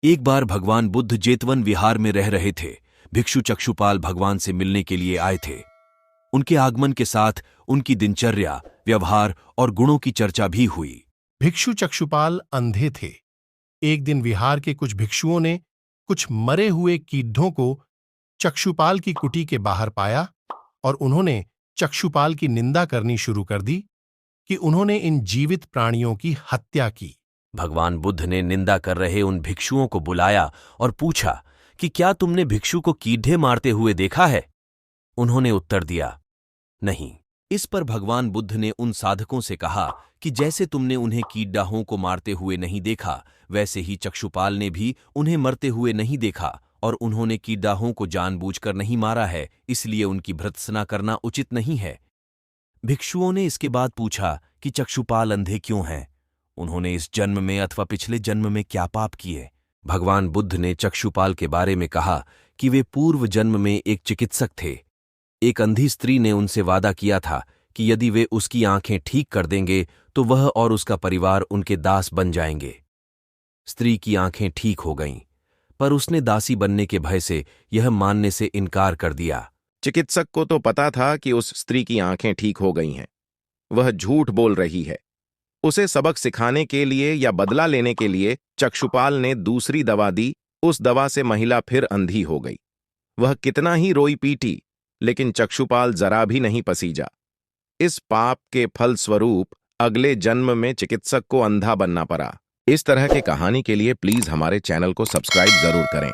एक बार भगवान बुद्ध जेतवन विहार में रह रहे थे। भिक्षु चक्षुपाल भगवान से मिलने के लिए आए थे। उनके आगमन के साथ उनकी दिनचर्या, व्यवहार और गुणों की चर्चा भी हुई। भिक्षु चक्षुपाल अंधे थे। एक दिन विहार के कुछ भिक्षुओं ने कुछ मरे हुए कीड़ों को चक्षुपाल की कुटी के बाहर पाया और उन्होंने चक्षुपाल की निंदा करनी शुरू कर दी कि उन्होंने इन जीवित प्राणियों की हत्या की। भगवान बुद्ध ने निंदा कर रहे उन भिक्षुओं को बुलाया और पूछा कि क्या तुमने भिक्षु को कीड़े मारते हुए देखा है? उन्होंने उत्तर दिया, नहीं। इस पर भगवान बुद्ध ने उन साधकों से कहा कि जैसे तुमने उन्हें कीड़ों को मारते हुए नहीं देखा, वैसे ही चक्षुपाल ने भी उन्हें मरते हुए नहीं देखा और उन्होंने कीड़ों को जानबूझकर नहीं मारा है, इसलिए उनकी भर्त्सना करना उचित नहीं है। भिक्षुओं ने इसके बाद पूछा कि चक्षुपाल अंधे क्यों हैं? उन्होंने इस जन्म में अथवा पिछले जन्म में क्या पाप किए? भगवान बुद्ध ने चक्षुपाल के बारे में कहा कि वे पूर्व जन्म में एक चिकित्सक थे। एक अंधी स्त्री ने उनसे वादा किया था कि यदि वे उसकी आंखें ठीक कर देंगे तो वह और उसका परिवार उनके दास बन जाएंगे। स्त्री की आंखें ठीक हो गईं, पर उसने दासी बनने के भय से यह मानने से इनकार कर दिया। चिकित्सक को तो पता था कि उस स्त्री की आंखें ठीक हो गई हैं। वह झूठ बोल रही है। उसे सबक सिखाने के लिए या बदला लेने के लिए चक्षुपाल ने दूसरी दवा दी। उस दवा से महिला फिर अंधी हो गई। वह कितना ही रोई पीटी, लेकिन चक्षुपाल जरा भी नहीं पसीजा। इस पाप के फल स्वरूप अगले जन्म में चिकित्सक को अंधा बनना पड़ा। इस तरह की कहानी के लिए प्लीज हमारे चैनल को सब्सक्राइब जरूर करें।